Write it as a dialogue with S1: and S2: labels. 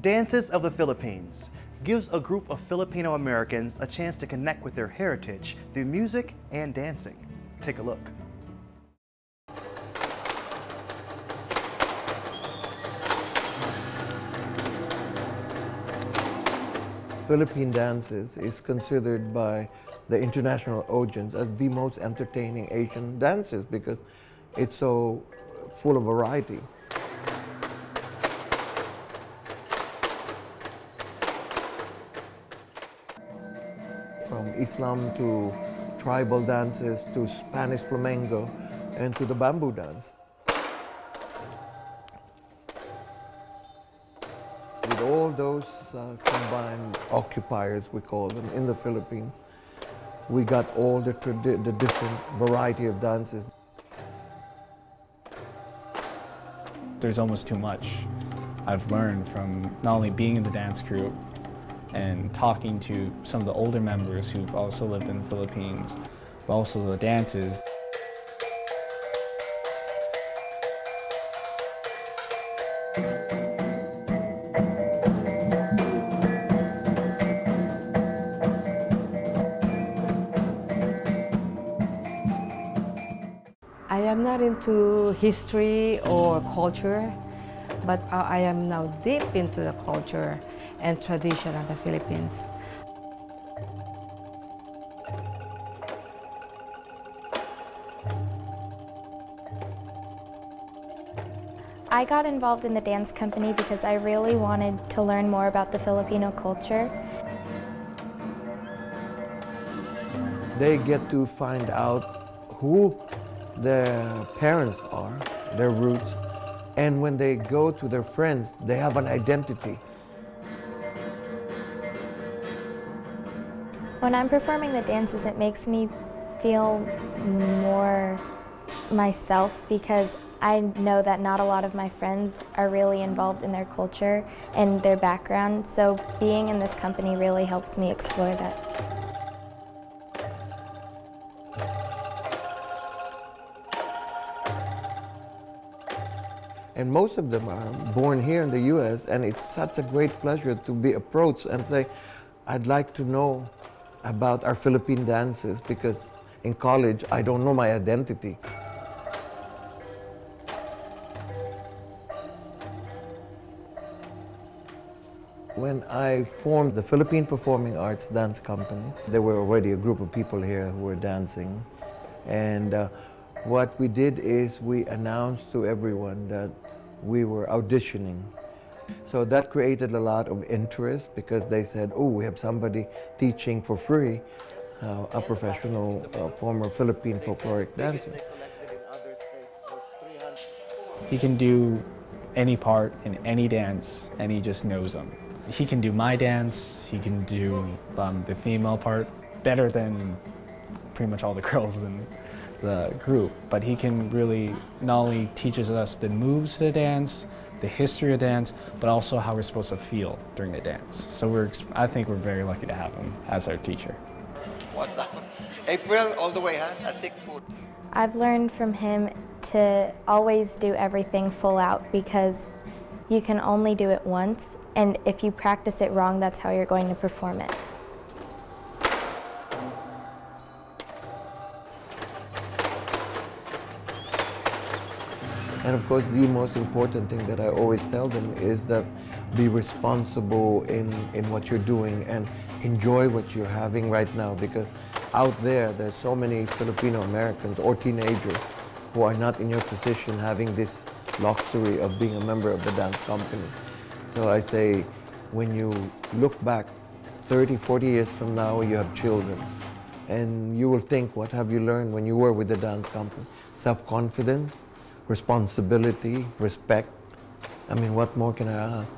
S1: Dances of the Philippines gives a group of Filipino Americans a chance to connect with their heritage through music and dancing. Take a look.
S2: Philippine dances is considered by the international audience as the most entertaining Asian dances because it's so full of variety. From Islam to tribal dances to Spanish flamenco and to the bamboo dance. With all those combined occupiers, we call them, in the Philippines, we got all the different variety of dances.
S3: There's almost too much I've learned from not only being in the dance group and talking to some of the older members who've also lived in the Philippines, but also the dances.
S4: I am not into history or culture, but I am now deep into the culture and tradition of the Philippines.
S5: I got involved in the dance company because I really wanted to learn more about the Filipino culture.
S2: They get to find out who their parents are, their roots, and when they go to their friends, they have an identity.
S5: When I'm performing the dances, it makes me feel more myself because I know that not a lot of my friends are really involved in their culture and their background, so being in this company really helps me explore that.
S2: And most of them are born here in the US, and it's such a great pleasure to be approached and say, I'd like to know about our Philippine dances because in college I don't know my identity. When I formed the Philippine Performing Arts Dance Company, there were already a group of people here who were dancing. And what we did is we announced to everyone that we were auditioning. So that created a lot of interest because they said, oh, we have somebody teaching for free, a professional former Philippine folkloric dancer.
S3: He can do any part in any dance, and he just knows them. He can do my dance, he can do the female part better than pretty much all the girls in the group, but he can really not only teaches us the moves to the dance, the history of dance, but also how we're supposed to feel during the dance. So I think we're very lucky to have him as our teacher.
S6: What's up? April, all the way, huh? That's it, food.
S5: I've learned from him to always do everything full out because you can only do it once, and if you practice it wrong, that's how you're going to perform it.
S2: And of course, the most important thing that I always tell them is that be responsible in what you're doing and enjoy what you're having right now, because out there's so many Filipino Americans or teenagers who are not in your position having this luxury of being a member of the dance company. So I say, when you look back 30, 40 years from now, you have children, and you will think, what have you learned when you were with the dance company? Self-confidence, responsibility, respect. I mean, what more can I ask?